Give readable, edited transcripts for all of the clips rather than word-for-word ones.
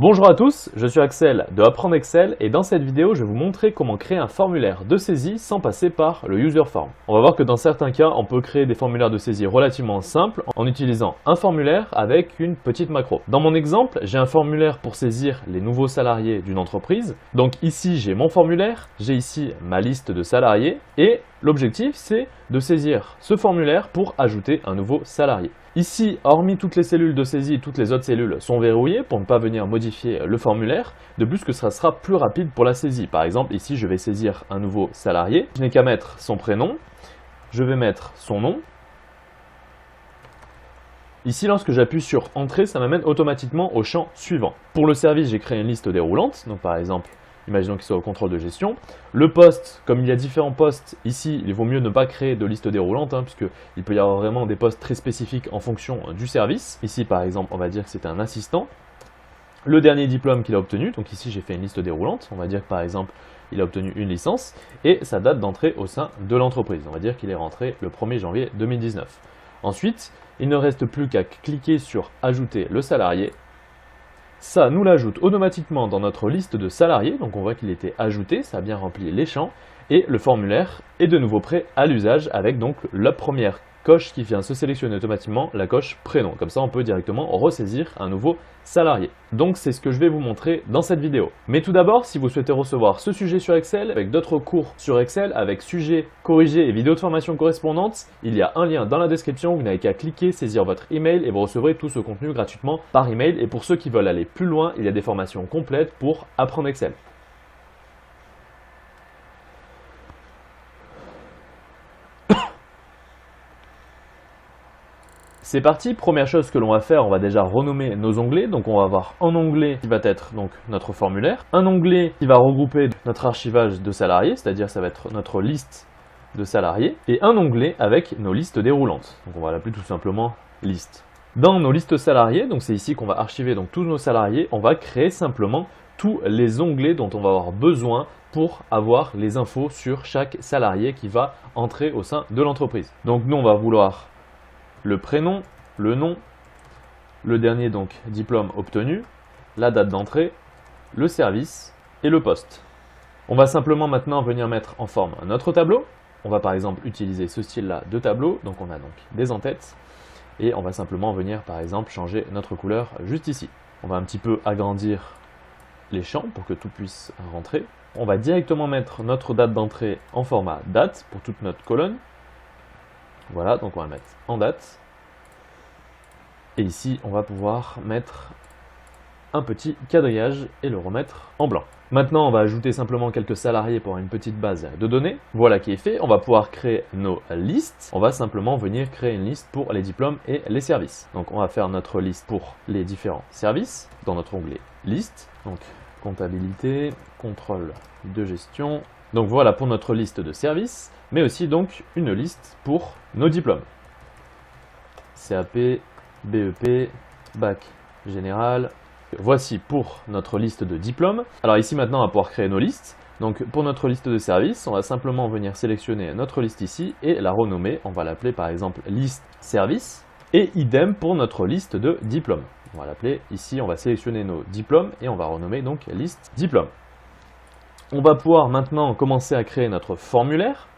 Bonjour à tous, je suis Axel de Apprendre Excel et dans cette vidéo je vais vous montrer comment créer un formulaire de saisie sans passer par le user form. On va voir que dans certains cas on peut créer des formulaires de saisie relativement simples en utilisant un formulaire avec une petite macro. Dans mon exemple, j'ai un formulaire pour saisir les nouveaux salariés d'une entreprise. Donc ici j'ai mon formulaire, j'ai ici ma liste de salariés et l'objectif c'est de saisir ce formulaire pour ajouter un nouveau salarié. Ici, hormis toutes les cellules de saisie, toutes les autres cellules sont verrouillées pour ne pas venir modifier le formulaire. De plus que ça sera plus rapide pour la saisie. Par exemple, ici, je vais saisir un nouveau salarié. Je n'ai qu'à mettre son prénom. Je vais mettre son nom. Ici, lorsque j'appuie sur Entrée, ça m'amène automatiquement au champ suivant. Pour le service, j'ai créé une liste déroulante. Donc par exemple, imaginons qu'il soit au contrôle de gestion. Le poste, comme il y a différents postes, ici, il vaut mieux ne pas créer de liste déroulante, puisqu'il peut y avoir vraiment des postes très spécifiques en fonction du service. Ici, par exemple, on va dire que c'est un assistant. Le dernier diplôme qu'il a obtenu, donc ici, j'ai fait une liste déroulante. On va dire que, par exemple, il a obtenu une licence et sa date d'entrée au sein de l'entreprise. On va dire qu'il est rentré le 1er janvier 2019. Ensuite, il ne reste plus qu'à cliquer sur « Ajouter le salarié ». Ça nous l'ajoute automatiquement dans notre liste de salariés, donc on voit qu'il était ajouté, ça a bien rempli les champs, et le formulaire est de nouveau prêt à l'usage avec donc la première coche qui vient se sélectionner automatiquement, la coche prénom. Comme ça on peut directement ressaisir un nouveau salarié. Donc c'est ce que je vais vous montrer dans cette vidéo. Mais tout d'abord, si vous souhaitez recevoir ce sujet sur Excel, avec d'autres cours sur Excel, avec sujets corrigés et vidéos de formation correspondantes, il y a un lien dans la description, vous n'avez qu'à cliquer, saisir votre email et vous recevrez tout ce contenu gratuitement par email. Et pour ceux qui veulent aller plus loin, il y a des formations complètes pour apprendre Excel. C'est parti, première chose que l'on va faire, on va déjà renommer nos onglets. Donc on va avoir un onglet qui va être donc notre formulaire, un onglet qui va regrouper notre archivage de salariés, c'est-à-dire ça va être notre liste de salariés, et un onglet avec nos listes déroulantes. Donc on va l'appeler tout simplement liste. Dans nos listes salariés, donc c'est ici qu'on va archiver donc tous nos salariés, on va créer simplement tous les onglets dont on va avoir besoin pour avoir les infos sur chaque salarié qui va entrer au sein de l'entreprise. Donc nous on va vouloir le prénom, le nom, le dernier donc diplôme obtenu, la date d'entrée, le service et le poste. On va simplement maintenant venir mettre en forme notre tableau. On va par exemple utiliser ce style-là de tableau, donc on a donc des en-têtes et on va simplement venir par exemple changer notre couleur juste ici. On va un petit peu agrandir les champs pour que tout puisse rentrer. On va directement mettre notre date d'entrée en format date pour toute notre colonne. Voilà, donc on va le mettre en date. Et ici, on va pouvoir mettre un petit quadrillage et le remettre en blanc. Maintenant, on va ajouter simplement quelques salariés pour une petite base de données. Voilà qui est fait. On va pouvoir créer nos listes. On va simplement venir créer une liste pour les diplômes et les services. Donc, on va faire notre liste pour les différents services dans notre onglet liste. Donc, comptabilité, contrôle de gestion. Donc voilà pour notre liste de services, mais aussi donc une liste pour nos diplômes. CAP, BEP, Bac Général. Voici pour notre liste de diplômes. Alors ici maintenant on va pouvoir créer nos listes. Donc pour notre liste de services, on va simplement venir sélectionner notre liste ici et la renommer. On va l'appeler par exemple liste service. Et idem pour notre liste de diplômes. On va l'appeler ici, on va sélectionner nos diplômes et on va renommer donc liste diplômes. On va pouvoir maintenant commencer à créer notre formulaire.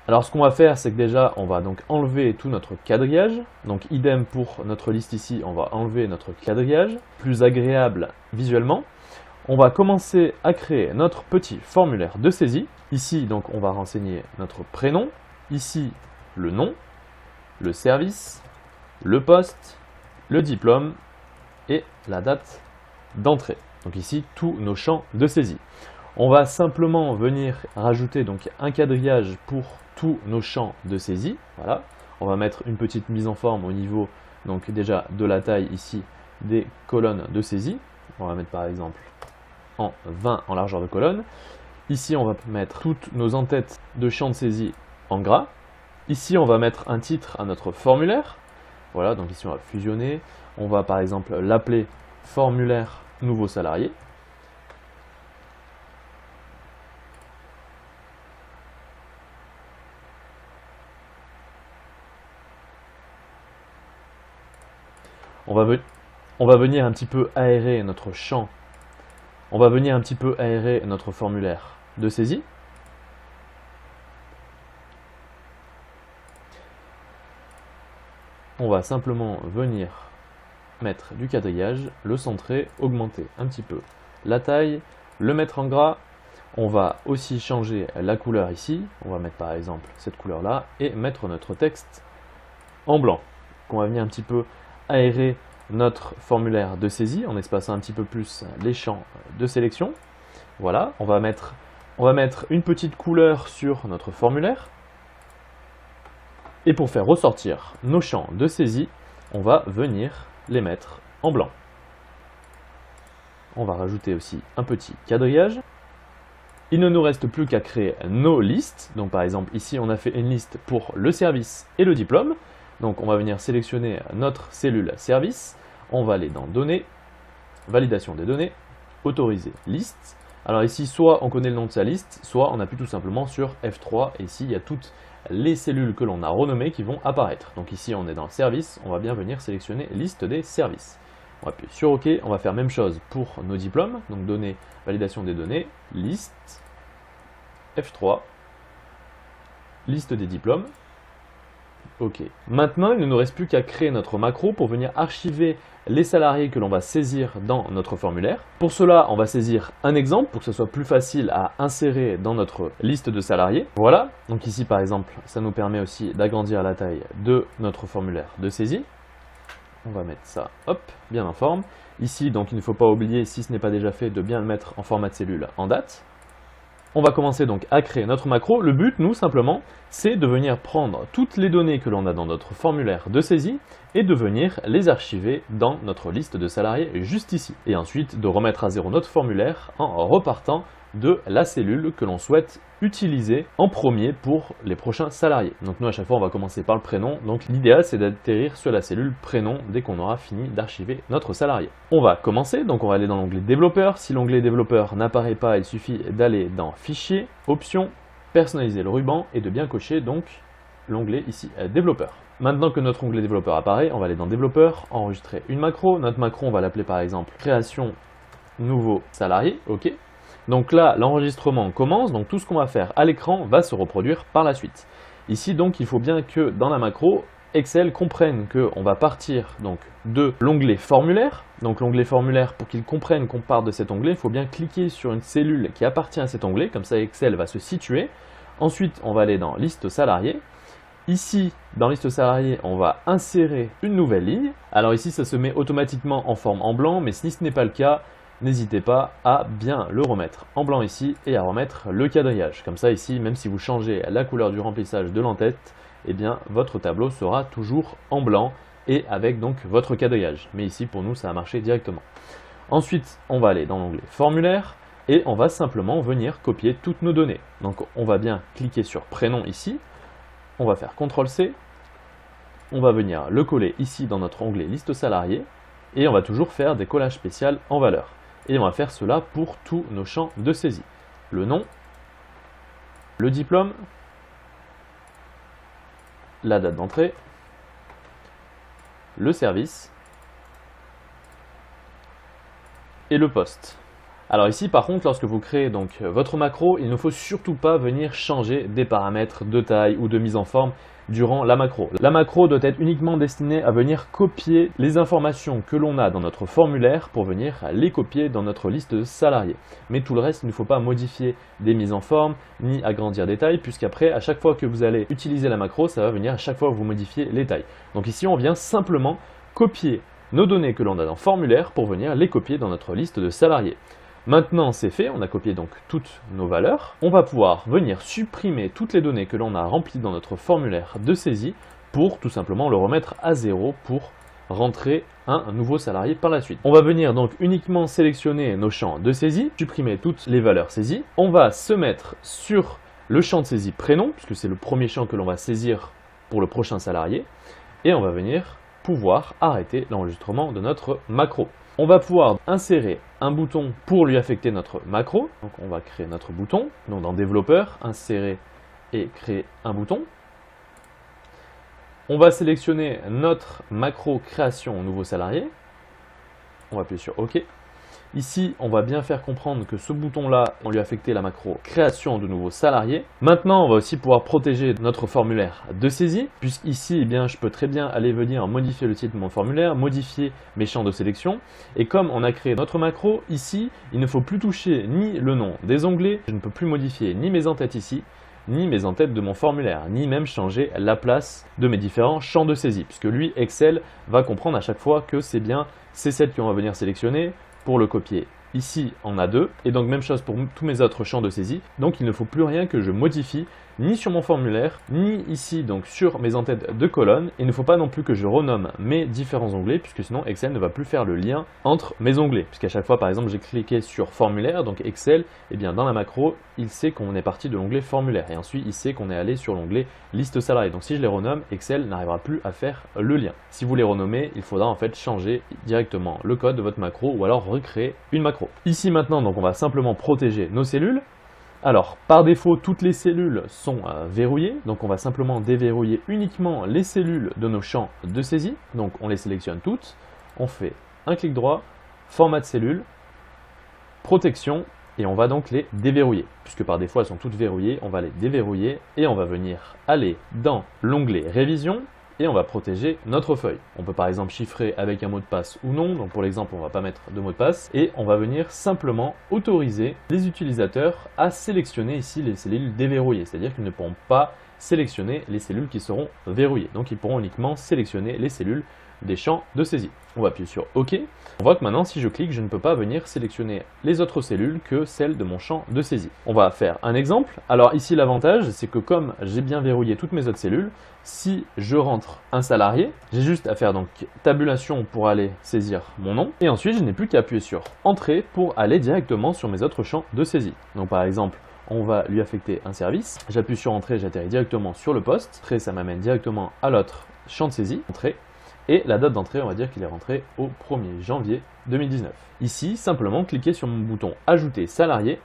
Alors ce qu'on va faire, c'est que déjà, on va donc enlever tout notre quadrillage. Donc idem pour notre liste ici, on va enlever notre quadrillage, plus agréable visuellement. On va commencer à créer notre petit formulaire de saisie. Ici, donc, on va renseigner notre prénom. Ici, le nom, le service, le poste, le diplôme et la date d'entrée. Donc ici, tous nos champs de saisie. On va simplement venir rajouter donc un quadrillage pour tous nos champs de saisie. Voilà. On va mettre une petite mise en forme au niveau donc déjà de la taille ici des colonnes de saisie. On va mettre par exemple en 20 en largeur de colonne. Ici, on va mettre toutes nos en-têtes de champs de saisie en gras. Ici, on va mettre un titre à notre formulaire. Voilà, donc ici, on va fusionner. On va par exemple l'appeler formulaire nouveau salarié. On va On va venir un petit peu aérer notre champ. On va venir un petit peu aérer notre formulaire de saisie. On va simplement venir mettre du quadrillage, le centrer, augmenter un petit peu la taille, le mettre en gras. On va aussi changer la couleur ici. On va mettre par exemple cette couleur là et mettre notre texte en blanc. On va venir un petit peu aérer notre formulaire de saisie en espaçant un petit peu plus les champs de sélection. Voilà, on va mettre une petite couleur sur notre formulaire. Et pour faire ressortir nos champs de saisie, on va venir les mettre en blanc. On va rajouter aussi un petit quadrillage. Il ne nous reste plus qu'à créer nos listes. Donc par exemple ici on a fait une liste pour le service et le diplôme. Donc on va venir sélectionner notre cellule service. On va aller dans données, validation des données, autoriser liste. Alors ici soit on connaît le nom de sa liste, soit on appuie tout simplement sur F3 et ici il y a toutes les cellules que l'on a renommées qui vont apparaître. Donc ici on est dans le service, on va bien venir sélectionner liste des services. On va appuyer sur OK, on va faire même chose pour nos diplômes, donc données, validation des données, liste, F3, liste des diplômes, OK. Maintenant il ne nous reste plus qu'à créer notre macro pour venir archiver les salariés que l'on va saisir dans notre formulaire. Pour cela, on va saisir un exemple pour que ce soit plus facile à insérer dans notre liste de salariés. Voilà, donc ici par exemple, ça nous permet aussi d'agrandir la taille de notre formulaire de saisie. On va mettre ça, hop, bien en forme. Ici, donc il ne faut pas oublier, si ce n'est pas déjà fait, de bien le mettre en format de cellule en date. On va commencer donc à créer notre macro. Le but, nous, simplement, c'est de venir prendre toutes les données que l'on a dans notre formulaire de saisie et de venir les archiver dans notre liste de salariés juste ici. Et ensuite, de remettre à zéro notre formulaire en repartant de la cellule que l'on souhaite utiliser en premier pour les prochains salariés. Donc nous, à chaque fois, on va commencer par le prénom. Donc l'idéal, c'est d'atterrir sur la cellule prénom dès qu'on aura fini d'archiver notre salarié. On va commencer, donc on va aller dans l'onglet développeur. Si l'onglet développeur n'apparaît pas, il suffit d'aller dans fichier, options, personnaliser le ruban et de bien cocher donc l'onglet ici développeur. Maintenant que notre onglet développeur apparaît, on va aller dans développeur, enregistrer une macro. Notre macro, on va l'appeler par exemple création nouveau salarié, ok. Donc là, l'enregistrement commence, donc tout ce qu'on va faire à l'écran va se reproduire par la suite. Ici, donc, il faut bien que dans la macro, Excel comprenne qu'on va partir donc, de l'onglet formulaire. Donc l'onglet formulaire, pour qu'il comprenne qu'on part de cet onglet, il faut bien cliquer sur une cellule qui appartient à cet onglet, comme ça Excel va se situer. Ensuite, on va aller dans liste salariés. Ici, dans liste salariés, on va insérer une nouvelle ligne. Alors ici, ça se met automatiquement en forme en blanc, mais si ce n'est pas le cas, n'hésitez pas à bien le remettre en blanc ici et à remettre le quadrillage. Comme ça ici, même si vous changez la couleur du remplissage de l'entête, eh bien votre tableau sera toujours en blanc et avec donc votre quadrillage. Mais ici pour nous ça a marché directement. Ensuite on va aller dans l'onglet formulaire et on va simplement venir copier toutes nos données. Donc on va bien cliquer sur prénom ici, on va faire CTRL-C, on va venir le coller ici dans notre onglet liste salariés et on va toujours faire des collages spéciaux en valeur. Et on va faire cela pour tous nos champs de saisie. Le nom, le diplôme, la date d'entrée, le service et le poste. Alors ici par contre, lorsque vous créez donc votre macro, il ne faut surtout pas venir changer des paramètres de taille ou de mise en forme durant la macro. La macro doit être uniquement destinée à venir copier les informations que l'on a dans notre formulaire pour venir les copier dans notre liste de salariés. Mais tout le reste, il ne faut pas modifier des mises en forme ni agrandir des tailles, puisqu'après, à chaque fois que vous allez utiliser la macro, ça va venir à chaque fois que vous modifiez les tailles. Donc ici, on vient simplement copier nos données que l'on a dans le formulaire pour venir les copier dans notre liste de salariés. Maintenant c'est fait, on a copié donc toutes nos valeurs. On va pouvoir venir supprimer toutes les données que l'on a remplies dans notre formulaire de saisie pour tout simplement le remettre à zéro pour rentrer un nouveau salarié par la suite. On va venir donc uniquement sélectionner nos champs de saisie, supprimer toutes les valeurs saisies. On va se mettre sur le champ de saisie prénom, puisque c'est le premier champ que l'on va saisir pour le prochain salarié. Et on va venir pouvoir arrêter l'enregistrement de notre macro. On va pouvoir insérer un bouton pour lui affecter notre macro. Donc on va créer notre bouton. Donc dans développeur, insérer et créer un bouton. On va sélectionner notre macro création nouveau salarié. On va appuyer sur OK. Ici, on va bien faire comprendre que ce bouton-là, on lui a affecté la macro création de nouveaux salariés. Maintenant, on va aussi pouvoir protéger notre formulaire de saisie, puisqu'ici, eh bien, je peux très bien aller venir modifier le titre de mon formulaire, modifier mes champs de sélection. Et comme on a créé notre macro, ici, il ne faut plus toucher ni le nom des onglets, je ne peux plus modifier ni mes en-têtes ici, ni mes en-têtes de mon formulaire, ni même changer la place de mes différents champs de saisie, puisque lui, Excel, va comprendre à chaque fois que c'est bien ces 7 qu'on va venir sélectionner. Pour le copier, ici on a 2, et donc même chose pour tous mes autres champs de saisie. Donc il ne faut plus rien que je modifie, ni sur mon formulaire, ni ici donc sur mes en-têtes de colonne. Il ne faut pas non plus que je renomme mes différents onglets, puisque sinon Excel ne va plus faire le lien entre mes onglets. Puisqu'à chaque fois, par exemple, j'ai cliqué sur formulaire, donc Excel, eh bien dans la macro, il sait qu'on est parti de l'onglet formulaire, et ensuite il sait qu'on est allé sur l'onglet liste salariée. Donc si je les renomme, Excel n'arrivera plus à faire le lien. Si vous les renommez, il faudra en fait changer directement le code de votre macro, ou alors recréer une macro. Ici maintenant, donc on va simplement protéger nos cellules. Alors, par défaut, toutes les cellules sont verrouillées, donc on va simplement déverrouiller uniquement les cellules de nos champs de saisie. Donc on les sélectionne toutes, on fait un clic droit, format de cellule, protection, et on va donc les déverrouiller. Puisque par défaut elles sont toutes verrouillées, on va les déverrouiller et on va venir aller dans l'onglet révision, et on va protéger notre feuille. On peut par exemple chiffrer avec un mot de passe ou non, donc pour l'exemple on ne va pas mettre de mot de passe, et on va venir simplement autoriser les utilisateurs à sélectionner ici les cellules déverrouillées, c'est-à-dire qu'ils ne pourront pas sélectionner les cellules qui seront verrouillées, donc ils pourront uniquement sélectionner les cellules des champs de saisie. On va appuyer sur OK. On voit que maintenant, si je clique, je ne peux pas venir sélectionner les autres cellules que celles de mon champ de saisie. On va faire un exemple. Alors ici, l'avantage, c'est que comme j'ai bien verrouillé toutes mes autres cellules, si je rentre un salarié, j'ai juste à faire donc tabulation pour aller saisir mon nom. Et ensuite, je n'ai plus qu'à appuyer sur Entrée pour aller directement sur mes autres champs de saisie. Donc par exemple, on va lui affecter un service. J'appuie sur Entrée, j'atterris directement sur le poste. Entrée, ça m'amène directement à l'autre champ de saisie. Entrée. Et la date d'entrée, on va dire qu'il est rentré au 1er janvier 2019. Ici, simplement, cliquez sur mon bouton « Ajouter salarié ».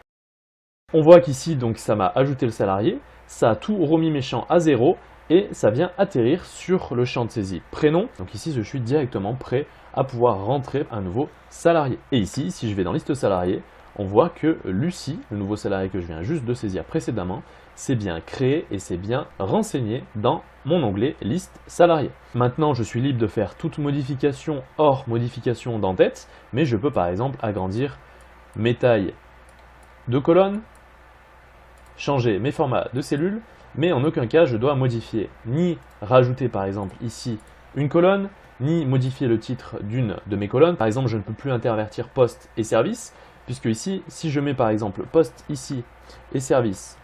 On voit qu'ici, donc, ça m'a ajouté le salarié, ça a tout remis mes champs à 0 et ça vient atterrir sur le champ de saisie prénom. Donc ici, je suis directement prêt à pouvoir rentrer un nouveau salarié. Et ici, si je vais dans liste salarié, on voit que Lucie, le nouveau salarié que je viens juste de saisir précédemment, c'est bien créé et c'est bien renseigné dans mon onglet liste salarié. Maintenant, je suis libre de faire toute modification hors modification d'en-tête, mais je peux par exemple agrandir mes tailles de colonnes, changer mes formats de cellules, mais en aucun cas je dois modifier ni rajouter par exemple ici une colonne, ni modifier le titre d'une de mes colonnes. Par exemple, je ne peux plus intervertir poste et service, puisque ici, si je mets par exemple poste ici et service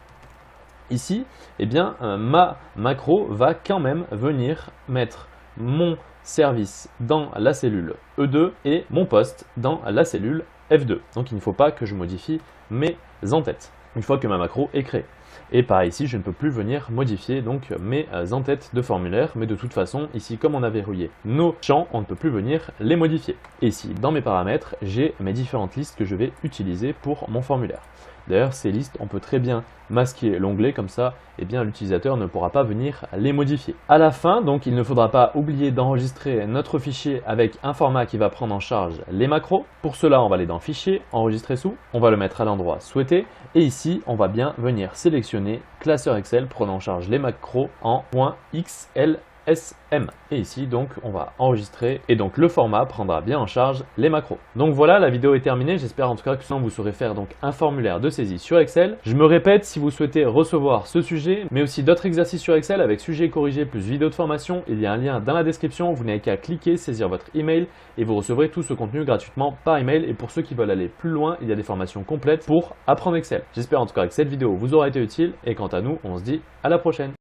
ici, eh bien ma macro va quand même venir mettre mon service dans la cellule E2 et mon poste dans la cellule F2. Donc il ne faut pas que je modifie mes en-têtes une fois que ma macro est créée. Et par ici, je ne peux plus venir modifier donc mes en-têtes de formulaire, mais de toute façon, ici, comme on a verrouillé nos champs, on ne peut plus venir les modifier. Et ici, dans mes paramètres, j'ai mes différentes listes que je vais utiliser pour mon formulaire. D'ailleurs, ces listes, on peut très bien masquer l'onglet, comme ça, eh bien, l'utilisateur ne pourra pas venir les modifier. À la fin, donc, il ne faudra pas oublier d'enregistrer notre fichier avec un format qui va prendre en charge les macros. Pour cela, on va aller dans Fichier, Enregistrer sous, on va le mettre à l'endroit souhaité, et ici, on va bien venir sélectionner classeur Excel prenant en charge les macros en .xlsm. Et ici, donc, on va enregistrer et donc le format prendra bien en charge les macros. Donc voilà, la vidéo est terminée. J'espère en tout cas que vous saurez faire donc un formulaire de saisie sur Excel. Je me répète, si vous souhaitez recevoir ce sujet, mais aussi d'autres exercices sur Excel avec sujet corrigé plus vidéo de formation, il y a un lien dans la description. Vous n'avez qu'à cliquer, saisir votre email et vous recevrez tout ce contenu gratuitement par email. Et pour ceux qui veulent aller plus loin, il y a des formations complètes pour apprendre Excel. J'espère en tout cas que cette vidéo vous aura été utile et quant à nous, on se dit à la prochaine.